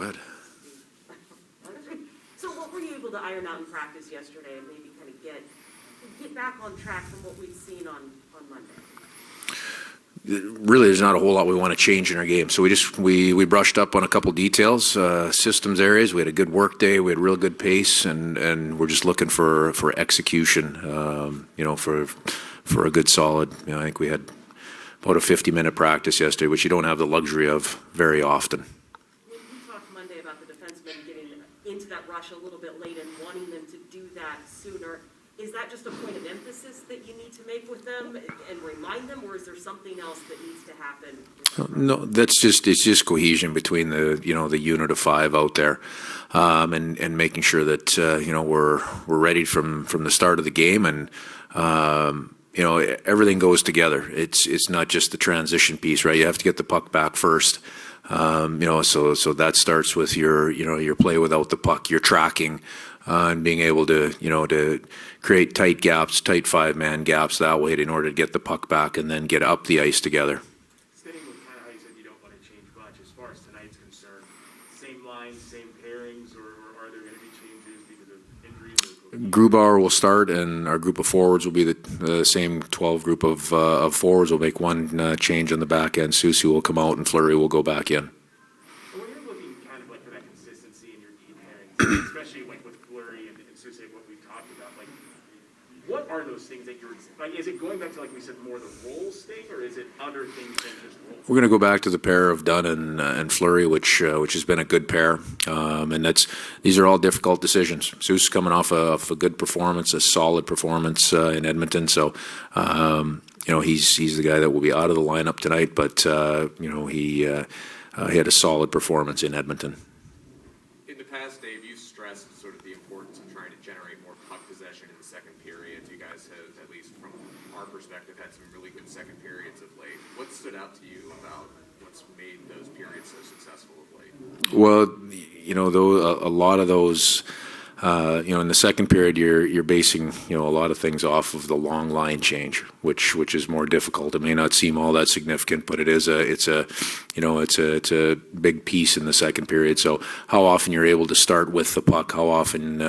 Go ahead. So what were you able to iron out in practice yesterday and maybe kind of get back on track from what we've seen on Monday? Really, there's not a whole lot we want to change in our game. So we brushed up on a couple details, systems areas. We had a good work day. We had real good pace, and we're just looking for execution. For a good solid. I think we had about a 50-minute practice yesterday, which you don't have the luxury of very often. When you talked Monday about the defensemen getting into that rush a little bit late and wanting them to do that sooner, is that just a point of emphasis that you need to make with them and remind them, or is there something else that needs to happen? No, it's just cohesion between the unit of 5 out there, and making sure that we're ready from the start of the game, and everything goes together. It's not just the transition piece, right? You have to get the puck back first. So that starts with your play without the puck, your tracking, and being able to create tight gaps, tight 5-man gaps that way in order to get the puck back and then get up the ice together. Staying with kind of how you said you don't want to change much as far as tonight's concerned, same lines, same pairings, or are there going to be changes because of injuries? Grubauer will start, and our group of forwards will be the same 12 group of forwards. We'll make one change on the back end. Susie will come out, and Fleury will go back in. When you're looking kind of like for that consistency in your D pairings, especially like with Fleury and Susie, what we've talked about, like what are those things that you're like? Is it going back to, like we said, more the roles thing, or is it other things than just roles? We're going to go back to the pair of Dunn and Fleury, which has been a good pair, and these are all difficult decisions. Sue's coming off a good performance, a solid performance in Edmonton, so he's the guy that will be out of the lineup tonight, but he had a solid performance in Edmonton. In the past, Dave, you stressed sort of the importance of trying to generate more puck possession in the second period. You guys have, at least from our perspective, had some really good second periods of late. What stood out to you about what's made those periods so successful of late? Well, a lot of those, in the second period, you're basing, a lot of things off of the long line change, which is more difficult. It may not seem all that significant, but it's a big piece in the second period. So how often you're able to start with the puck, how often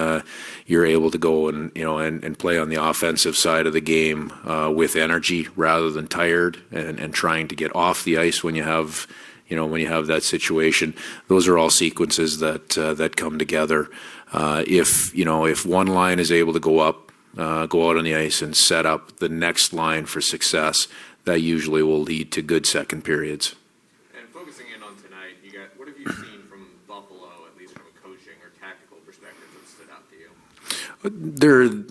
you're able to go and play on the offensive side of the game with energy rather than tired, and trying to get off the ice when you have that situation. Those are all sequences that come together. If one line is able to go out on the ice and set up the next line for success, that usually will lead to good second periods. And focusing in on tonight, what have you seen from Buffalo, at least from a coaching or tactical perspective, that stood out to you?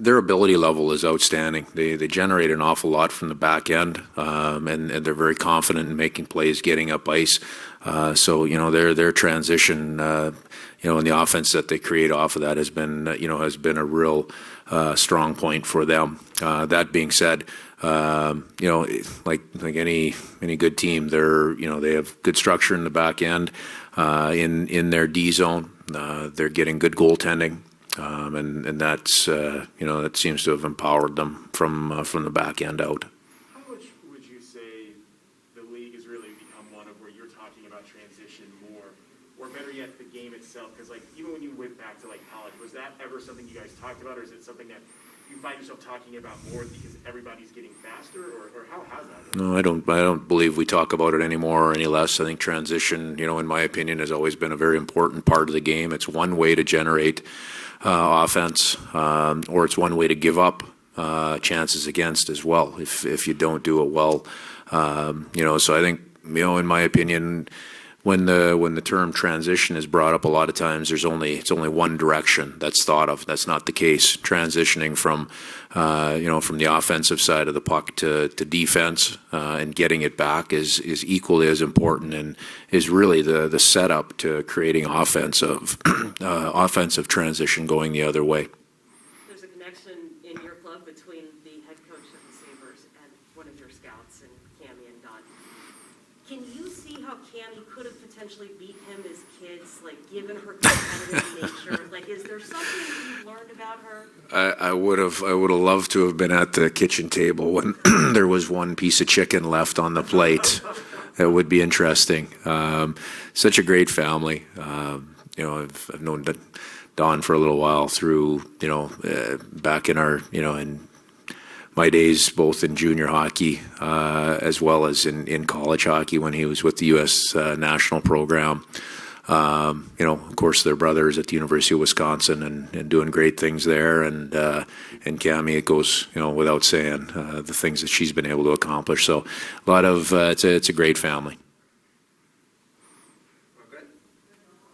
Their ability level is outstanding. They generate an awful lot from the back end, and they're very confident in making plays, getting up ice. So their transition, and the offense that they create off of that has been a real strong point for them. That being said, like any good team, they have good structure in the back end, in their D zone. They're getting good goaltending. And that's that seems to have empowered them from the back end out. How much would you say the league has really become one of where you're talking about transition more, or better yet, the game itself? Because even when you went back to college, was that ever something you guys talked about, or is it something that you find yourself talking about more because everybody's getting faster, or how has that been? No, I don't believe we talk about it anymore or any less. I think transition, in my opinion, has always been a very important part of the game. It's one way to generate offense, or it's one way to give up chances against as well if you don't do it well. So I think, in my opinion, when the term transition is brought up, a lot of times it's only one direction that's thought of. That's not the case. Transitioning from the offensive side of the puck to defense and getting it back is equally as important, and is really the setup to creating offensive transition going the other way. There's a connection in your club between the head coach of the Sabres and one of your scouts, and Cammy and Don. Can you see how Cammy could have potentially beat him as kids, given her competitive nature? Is there something you've learned about her? I would have loved to have been at the kitchen table when there was one piece of chicken left on the plate. That would be interesting. Such a great family. You know, I've known Don for a little while through, you know, back in our, you know, in my days, both in junior hockey as well as in college hockey when he was with the U.S. national program. You know, of course, their brothers at the University of Wisconsin and doing great things there. And Cami, it goes, you know, without saying the things that she's been able to accomplish. So a lot of, it's a great family. Well, good.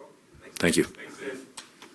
Oh, Thank you.